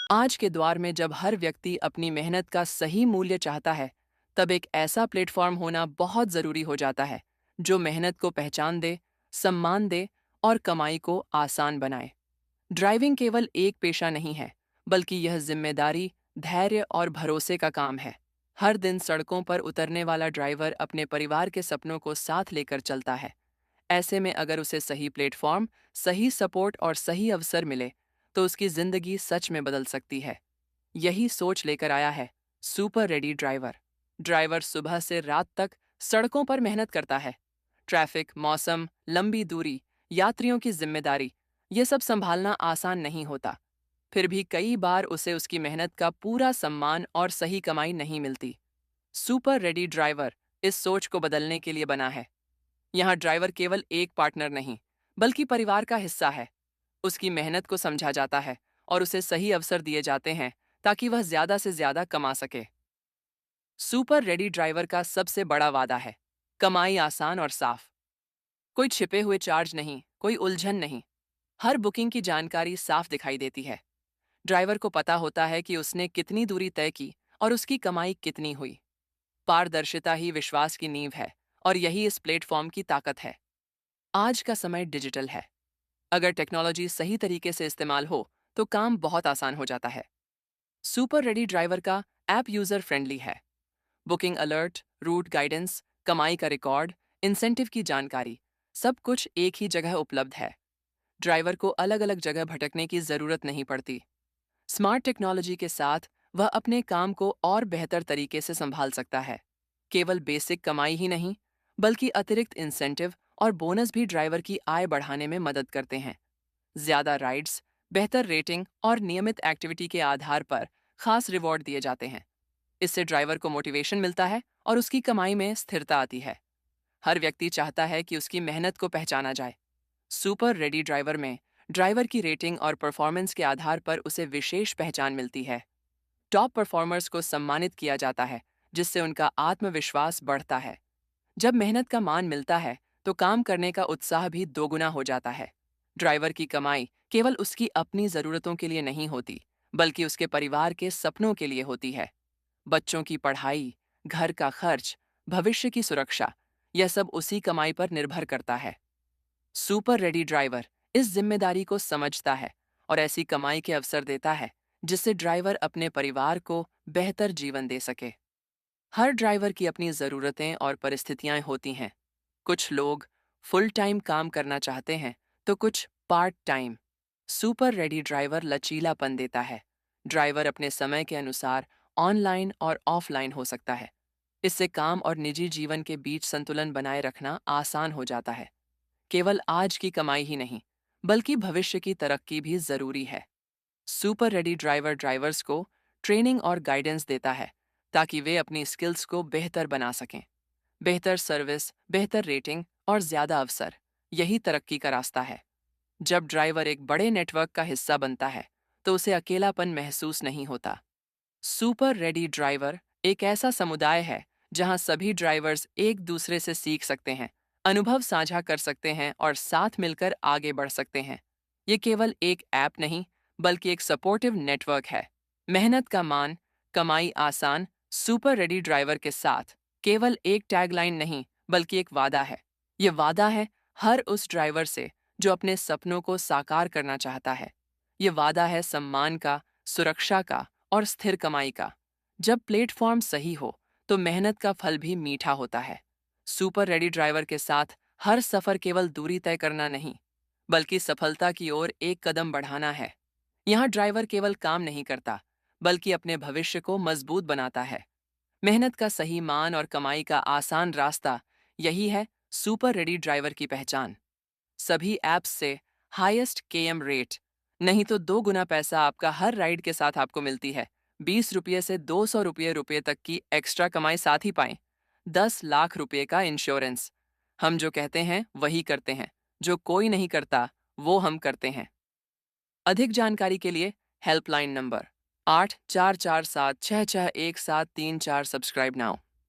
आज के दौर में जब हर व्यक्ति अपनी मेहनत का सही मूल्य चाहता है, तब एक ऐसा प्लेटफॉर्म होना बहुत ज़रूरी हो जाता है जो मेहनत को पहचान दे, सम्मान दे और कमाई को आसान बनाए। ड्राइविंग केवल एक पेशा नहीं है, बल्कि यह जिम्मेदारी, धैर्य और भरोसे का काम है। हर दिन सड़कों पर उतरने वाला ड्राइवर अपने परिवार के सपनों को साथ लेकर चलता है। ऐसे में अगर उसे सही प्लेटफॉर्म, सही सपोर्ट और सही अवसर मिले, तो उसकी जिंदगी सच में बदल सकती है। यही सोच लेकर आया है सुपर रेडी ड्राइवर। ड्राइवर सुबह से रात तक सड़कों पर मेहनत करता है। ट्रैफिक, मौसम, लंबी दूरी, यात्रियों की जिम्मेदारी, ये सब संभालना आसान नहीं होता। फिर भी कई बार उसे उसकी मेहनत का पूरा सम्मान और सही कमाई नहीं मिलती। सुपर रेडी ड्राइवर इस सोच को बदलने के लिए बना है। यहाँ ड्राइवर केवल एक पार्टनर नहीं, बल्कि परिवार का हिस्सा है। उसकी मेहनत को समझा जाता है और उसे सही अवसर दिए जाते हैं ताकि वह ज्यादा से ज्यादा कमा सके। सुपर रेडी ड्राइवर का सबसे बड़ा वादा है कमाई आसान और साफ। कोई छिपे हुए चार्ज नहीं, कोई उलझन नहीं। हर बुकिंग की जानकारी साफ दिखाई देती है। ड्राइवर को पता होता है कि उसने कितनी दूरी तय की और उसकी कमाई कितनी हुई। पारदर्शिता ही विश्वास की नींव है और यही इस प्लेटफॉर्म की ताकत है। आज का समय डिजिटल है। अगर टेक्नोलॉजी सही तरीके से इस्तेमाल हो तो काम बहुत आसान हो जाता है। सुपर रेडी ड्राइवर का ऐप यूजर फ्रेंडली है। बुकिंग अलर्ट, रूट गाइडेंस, कमाई का रिकॉर्ड, इंसेंटिव की जानकारी, सब कुछ एक ही जगह उपलब्ध है। ड्राइवर को अलग अलग जगह भटकने की जरूरत नहीं पड़ती। स्मार्ट टेक्नोलॉजी के साथ वह अपने काम को और बेहतर तरीके से संभाल सकता है। केवल बेसिक कमाई ही नहीं, बल्कि अतिरिक्त इंसेंटिव और बोनस भी ड्राइवर की आय बढ़ाने में मदद करते हैं। ज्यादा राइड्स, बेहतर रेटिंग और नियमित एक्टिविटी के आधार पर खास रिवॉर्ड दिए जाते हैं। इससे ड्राइवर को मोटिवेशन मिलता है और उसकी कमाई में स्थिरता आती है। हर व्यक्ति चाहता है कि उसकी मेहनत को पहचाना जाए। सुपर रेडी ड्राइवर में ड्राइवर की रेटिंग और परफॉर्मेंस के आधार पर उसे विशेष पहचान मिलती है। टॉप परफॉर्मर्स को सम्मानित किया जाता है, जिससे उनका आत्मविश्वास बढ़ता है। जब मेहनत का मान मिलता है तो काम करने का उत्साह भी दोगुना हो जाता है। ड्राइवर की कमाई केवल उसकी अपनी ज़रूरतों के लिए नहीं होती, बल्कि उसके परिवार के सपनों के लिए होती है। बच्चों की पढ़ाई, घर का खर्च, भविष्य की सुरक्षा, यह सब उसी कमाई पर निर्भर करता है। सुपर रेडी ड्राइवर इस जिम्मेदारी को समझता है और ऐसी कमाई के अवसर देता है जिससे ड्राइवर अपने परिवार को बेहतर जीवन दे सके। हर ड्राइवर की अपनी ज़रूरतें और परिस्थितियां होती हैं। कुछ लोग फुल टाइम काम करना चाहते हैं, तो कुछ part time. Super ready driver लचीलापन देता है। ड्राइवर अपने समय के अनुसार ऑनलाइन और ऑफलाइन हो सकता है। इससे काम और निजी जीवन के बीच संतुलन बनाए रखना आसान हो जाता है। केवल आज की कमाई ही नहीं, बल्कि भविष्य की तरक्की भी जरूरी है। सुपर रेडी ड्राइवर ड्राइवर्स को ट्रेनिंग और गाइडेंस देता है ताकि वे अपनी स्किल्स को बेहतर बना सकें। बेहतर सर्विस, बेहतर रेटिंग और ज्यादा अवसर, यही तरक्की का रास्ता है। जब ड्राइवर एक बड़े नेटवर्क का हिस्सा बनता है, तो उसे अकेलापन महसूस नहीं होता। सुपर रेडी ड्राइवर एक ऐसा समुदाय है जहां सभी ड्राइवर्स एक दूसरे से सीख सकते हैं, अनुभव साझा कर सकते हैं और साथ मिलकर आगे बढ़ सकते हैं। ये केवल एक ऐप नहीं, बल्कि एक सपोर्टिव नेटवर्क है। मेहनत का मान, कमाई आसान, सुपर रेडी ड्राइवर के साथ केवल एक टैगलाइन नहीं, बल्कि एक वादा है। ये वादा है हर उस ड्राइवर से जो अपने सपनों को साकार करना चाहता है। ये वादा है सम्मान का, सुरक्षा का और स्थिर कमाई का। जब प्लेटफॉर्म सही हो तो मेहनत का फल भी मीठा होता है। सुपर रेडी ड्राइवर के साथ हर सफर केवल दूरी तय करना नहीं, बल्कि सफलता की ओर एक कदम बढ़ाना है। यहाँ ड्राइवर केवल काम नहीं करता, बल्कि अपने भविष्य को मजबूत बनाता है। मेहनत का सही मान और कमाई का आसान रास्ता, यही है सुपर रेडी ड्राइवर की पहचान। सभी ऐप्स से हाईएस्ट केएम रेट, नहीं तो 2 गुना पैसा आपका हर राइड के साथ आपको मिलती है। 20 रुपये से 200 रुपये तक की एक्स्ट्रा कमाई साथ ही पाएं। 10 लाख रुपये का इंश्योरेंस। हम जो कहते हैं वही करते हैं, जो कोई नहीं करता वो हम करते हैं। अधिक जानकारी के लिए हेल्पलाइन नंबर 8447661734 सब्सक्राइब नाउ।